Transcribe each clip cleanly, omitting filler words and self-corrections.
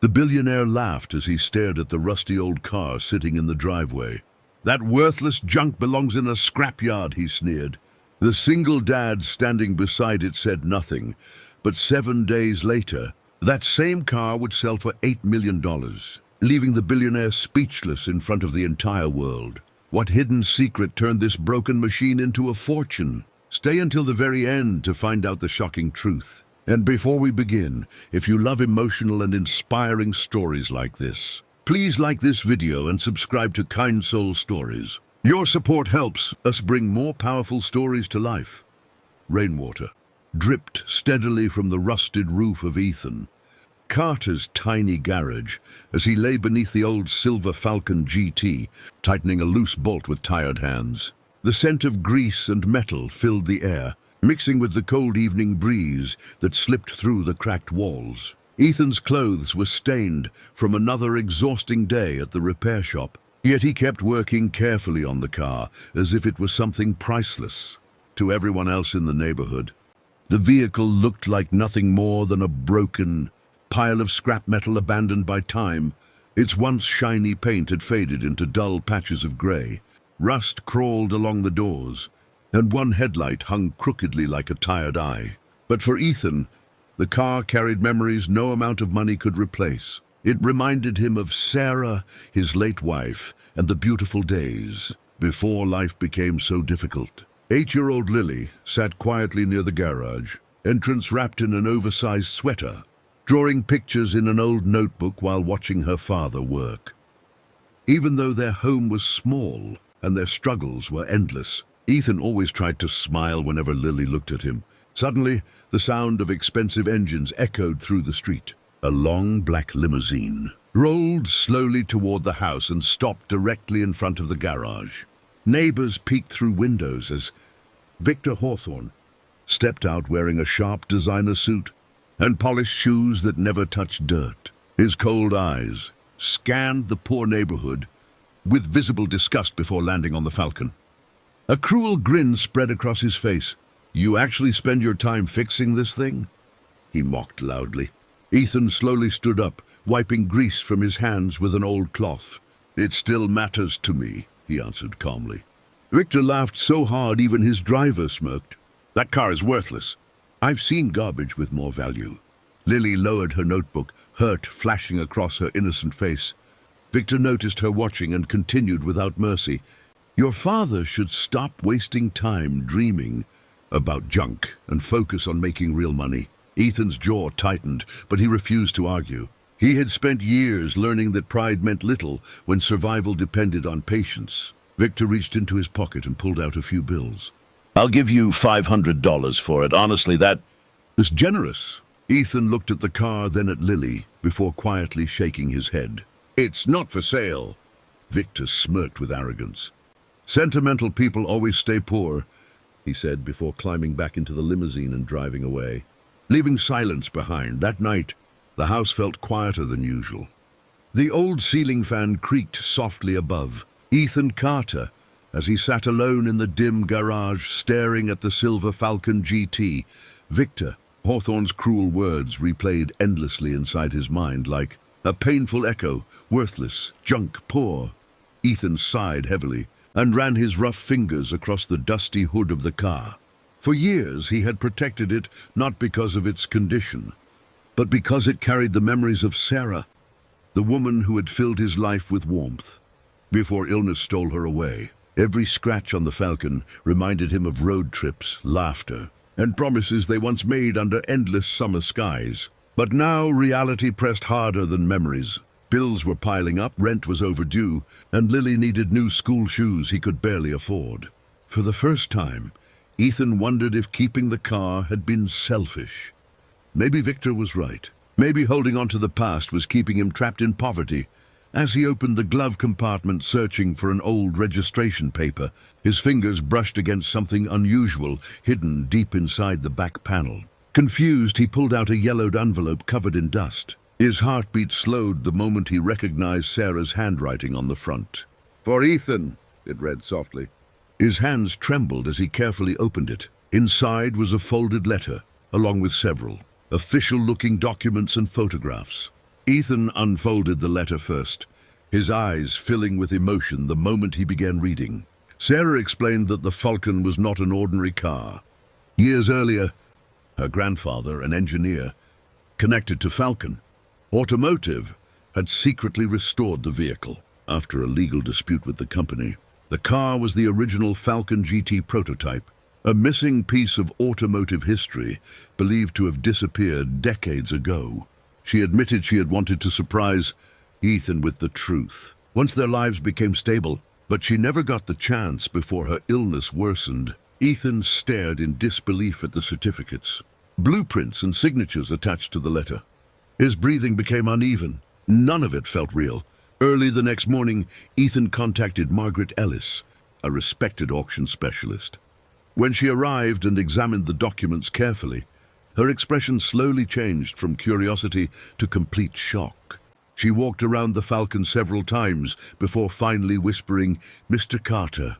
The billionaire laughed as he stared at the rusty old car sitting in the driveway. "That worthless junk belongs in a scrapyard," he sneered. The single dad standing beside it said nothing, but 7 days later, that same car would sell for $8 million, leaving the billionaire speechless in front of the entire world. What hidden secret turned this broken machine into a fortune? Stay until the very end to find out the shocking truth. And before we begin, if you love emotional and inspiring stories like this, please like this video and subscribe to Kind Soul Stories. Your support helps us bring more powerful stories to life. Rainwater dripped steadily from the rusted roof of Ethan Carter's tiny garage as he lay beneath the old silver Falcon GT, tightening a loose bolt with tired hands. The scent of grease and metal filled the air, mixing with the cold evening breeze that slipped through the cracked walls. Ethan's clothes were stained from another exhausting day at the repair shop, yet he kept working carefully on the car as if it was something priceless to everyone else in the neighborhood. The vehicle looked like nothing more than a broken pile of scrap metal abandoned by time. Its once shiny paint had faded into dull patches of gray. Rust crawled along the doors, and one headlight hung crookedly like a tired eye. But for Ethan, the car carried memories no amount of money could replace. It reminded him of Sarah, his late wife, and the beautiful days before life became so difficult. 8-year-old Lily sat quietly near the garage, entrance wrapped in an oversized sweater, drawing pictures in an old notebook while watching her father work. Even though their home was small and their struggles were endless, Ethan always tried to smile whenever Lily looked at him. Suddenly, the sound of expensive engines echoed through the street. A long black limousine rolled slowly toward the house and stopped directly in front of the garage. Neighbors peeked through windows as Victor Hawthorne stepped out wearing a sharp designer suit and polished shoes that never touched dirt. His cold eyes scanned the poor neighborhood with visible disgust before landing on the Falcon. A cruel grin spread across his face. "You actually spend your time fixing this thing?" he mocked loudly. Ethan slowly stood up, wiping grease from his hands with an old cloth. "It still matters to me," he answered calmly. Victor laughed so hard even his driver smirked. "That car is worthless. I've seen garbage with more value." Lily lowered her notebook, hurt flashing across her innocent face. Victor noticed her watching and continued without mercy. "Your father should stop wasting time dreaming about junk and focus on making real money." Ethan's jaw tightened, but he refused to argue. He had spent years learning that pride meant little when survival depended on patience. Victor reached into his pocket and pulled out a few bills. "I'll give you $500 for it. Honestly, that is generous." Ethan looked at the car, then at Lily, before quietly shaking his head. "It's not for sale." Victor smirked with arrogance. "Sentimental people always stay poor," he said before climbing back into the limousine and driving away. Leaving silence behind, that night, the house felt quieter than usual. The old ceiling fan creaked softly above. Ethan Carter, as he sat alone in the dim garage staring at the silver Falcon GT, Victor Hawthorne's cruel words replayed endlessly inside his mind like a painful echo. "Worthless, junk, poor." Ethan sighed heavily and ran his rough fingers across the dusty hood of the car. For years he had protected it not because of its condition, but because it carried the memories of Sarah, the woman who had filled his life with warmth before illness stole her away. Every scratch on the Falcon reminded him of road trips, laughter, and promises they once made under endless summer skies. But now reality pressed harder than memories. Bills were piling up, rent was overdue, and Lily needed new school shoes he could barely afford. For the first time, Ethan wondered if keeping the car had been selfish. Maybe Victor was right. Maybe holding on to the past was keeping him trapped in poverty. As he opened the glove compartment searching for an old registration paper, his fingers brushed against something unusual hidden deep inside the back panel. Confused, he pulled out a yellowed envelope covered in dust. His heartbeat slowed the moment he recognized Sarah's handwriting on the front. "For Ethan," it read softly. His hands trembled as he carefully opened it. Inside was a folded letter, along with several official-looking documents and photographs. Ethan unfolded the letter first, his eyes filling with emotion the moment he began reading. Sarah explained that the Falcon was not an ordinary car. Years earlier, her grandfather, an engineer, connected to Falcon Automotive, had secretly restored the vehicle after a legal dispute with the company. The car was the original Falcon GT prototype, a missing piece of automotive history believed to have disappeared decades ago. She admitted she had wanted to surprise Ethan with the truth once their lives became stable, but she never got the chance before her illness worsened. Ethan stared in disbelief at the certificates, blueprints and signatures attached to the letter. His breathing became uneven. None of it felt real. Early the next morning, Ethan contacted Margaret Ellis, a respected auction specialist. When she arrived and examined the documents carefully, her expression slowly changed from curiosity to complete shock. She walked around the Falcon several times before finally whispering, "Mr. Carter,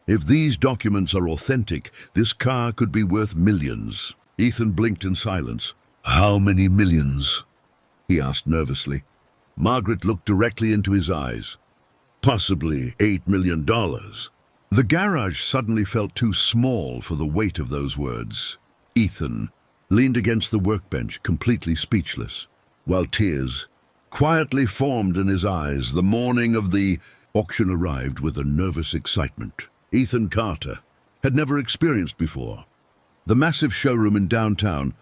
if these documents are authentic, this car could be worth millions." Ethan blinked in silence. "How many millions?" he asked nervously. Margaret looked directly into his eyes. "Possibly $8 million. The garage suddenly felt too small for the weight of those words. Ethan leaned against the workbench, completely speechless, while tears quietly formed in his eyes. The morning of the auction arrived with a nervous excitement Ethan Carter had never experienced before. The massive showroom in downtown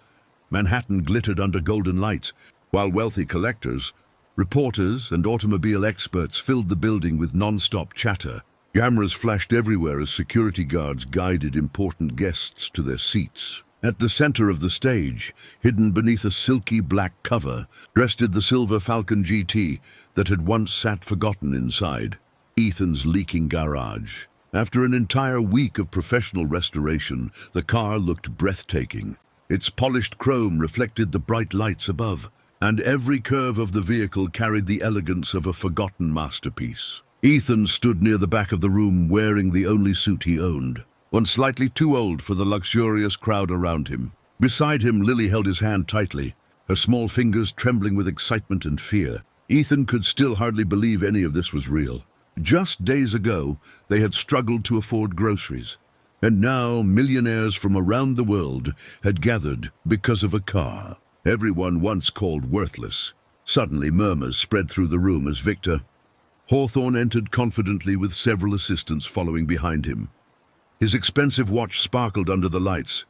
Manhattan glittered under golden lights, while wealthy collectors, reporters, and automobile experts filled the building with non-stop chatter. Cameras flashed everywhere as security guards guided important guests to their seats. At the center of the stage, hidden beneath a silky black cover, rested the silver Falcon GT that had once sat forgotten inside Ethan's leaking garage. After an entire week of professional restoration, the car looked breathtaking. Its polished chrome reflected the bright lights above, and every curve of the vehicle carried the elegance of a forgotten masterpiece. Ethan stood near the back of the room wearing the only suit he owned, one slightly too old for the luxurious crowd around him. Beside him, Lily held his hand tightly, her small fingers trembling with excitement and fear. Ethan could still hardly believe any of this was real. Just days ago, they had struggled to afford groceries, and now millionaires from around the world had gathered because of a car everyone once called worthless. Suddenly, murmurs spread through the room as Victor Hawthorne entered confidently with several assistants following behind him. His expensive watch sparkled under the lights,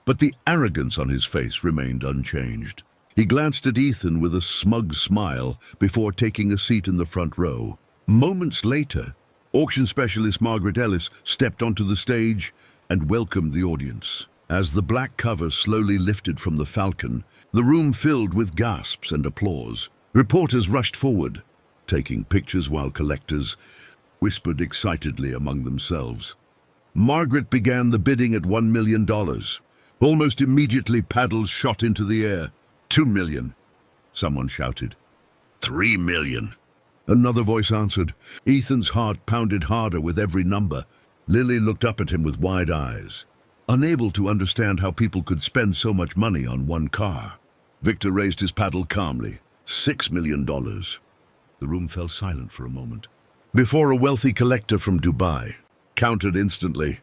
but the arrogance on his face remained unchanged. He glanced at Ethan with a smug smile before taking a seat in the front row. Moments later, auction specialist Margaret Ellis stepped onto the stage and welcomed the audience. As the black cover slowly lifted from the Falcon, the room filled with gasps and applause. Reporters rushed forward, taking pictures while collectors whispered excitedly among themselves. Margaret began the bidding at $1 million. Almost immediately, paddles shot into the air. $2 million, someone shouted. $3 million, another voice answered. Ethan's heart pounded harder with every number. Lily looked up at him with wide eyes, unable to understand how people could spend so much money on one car. Victor raised his paddle calmly. $6 million. The room fell silent for a moment, before a wealthy collector from Dubai counted instantly.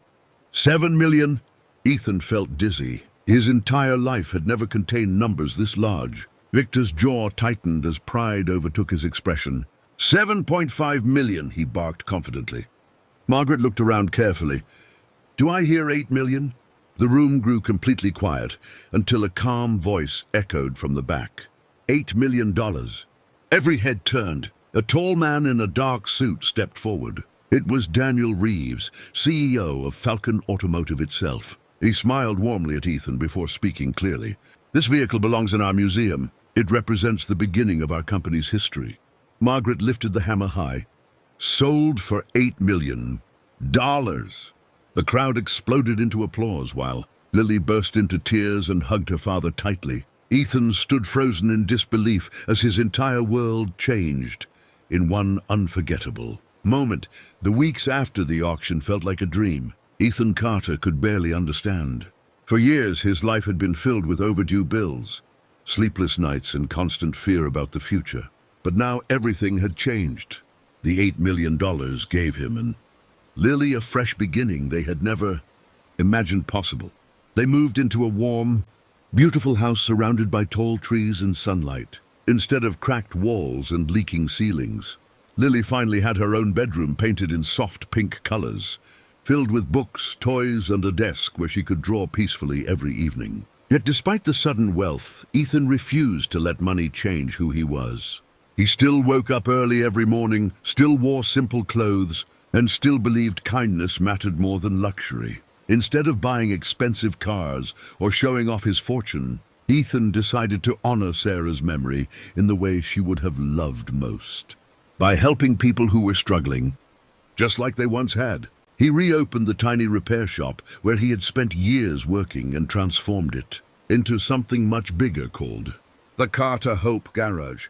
$7 million. Ethan felt dizzy. His entire life had never contained numbers this large. Victor's jaw tightened as pride overtook his expression. $7.5 million, he barked confidently. Margaret looked around carefully. Do I hear $8 million? The room grew completely quiet until a calm voice echoed from the back. $8 million. Every head turned. A tall man in a dark suit stepped forward. It was Daniel Reeves, CEO of Falcon Automotive itself. He smiled warmly at Ethan before speaking clearly. This vehicle belongs in our museum. It represents the beginning of our company's history. Margaret lifted the hammer high. Sold for $8 million. The crowd exploded into applause while Lily burst into tears and hugged her father tightly. Ethan stood frozen in disbelief as his entire world changed in one unforgettable moment. The weeks after the auction felt like a dream. Ethan Carter could barely understand. For years, his life had been filled with overdue bills, sleepless nights and constant fear about the future. But now everything had changed. The $8 million gave him and Lily a fresh beginning they had never imagined possible. They moved into a warm, beautiful house surrounded by tall trees and sunlight. Instead of cracked walls and leaking ceilings, Lily finally had her own bedroom painted in soft pink colors, filled with books, toys, and a desk where she could draw peacefully every evening. Yet despite the sudden wealth, Ethan refused to let money change who he was. He still woke up early every morning, still wore simple clothes, and still believed kindness mattered more than luxury. Instead of buying expensive cars or showing off his fortune, Ethan decided to honor Sarah's memory in the way she would have loved most. By helping people who were struggling, just like they once had. He reopened the tiny repair shop where he had spent years working and transformed it into something much bigger called the Carter Hope Garage.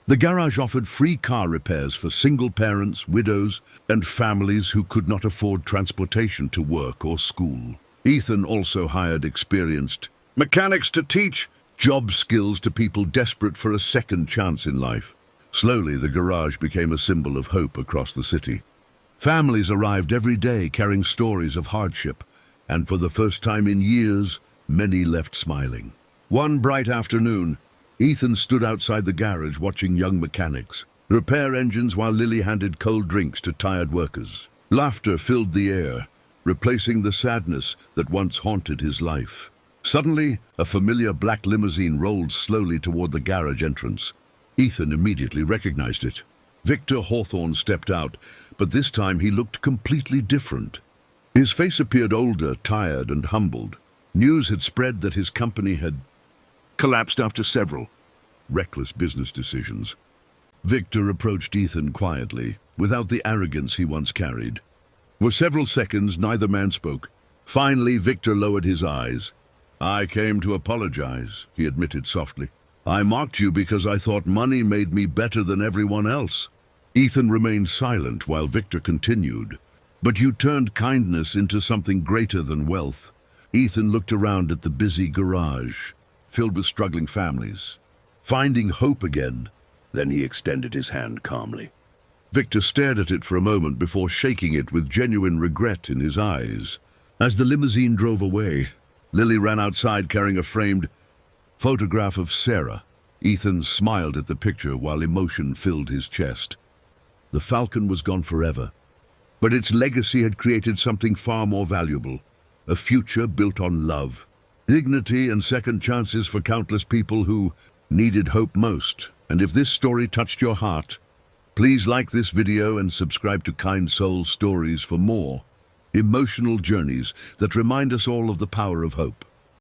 The garage offered free car repairs for single parents, widows, and families who could not afford transportation to work or school. Ethan also hired experienced mechanics to teach job skills to people desperate for a second chance in life. Slowly, the garage became a symbol of hope across the city. Families arrived every day carrying stories of hardship, and for the first time in years, many left smiling. One bright afternoon, Ethan stood outside the garage watching young mechanics repair engines while Lily handed cold drinks to tired workers. Laughter filled the air, replacing the sadness that once haunted his life. Suddenly, a familiar black limousine rolled slowly toward the garage entrance. Ethan immediately recognized it. Victor Hawthorne stepped out, but this time he looked completely different. His face appeared older, tired, and humbled. News had spread that his company had collapsed after several reckless business decisions. Victor approached Ethan quietly, without the arrogance he once carried. For several seconds, neither man spoke. Finally, Victor lowered his eyes. "I came to apologize," he admitted softly. "I mocked you because I thought money made me better than everyone else." Ethan remained silent while Victor continued. "But you turned kindness into something greater than wealth." Ethan looked around at the busy garage, filled with struggling families, finding hope again. Then he extended his hand calmly. Victor stared at it for a moment before shaking it with genuine regret in his eyes. As the limousine drove away, Lily ran outside carrying a framed photograph of Sarah. Ethan smiled at the picture while emotion filled his chest. The Falcon was gone forever, but its legacy had created something far more valuable, a future built on love, dignity, and second chances for countless people who needed hope most. And if this story touched your heart, please like this video and subscribe to Kind Soul Stories for more emotional journeys that remind us all of the power of hope.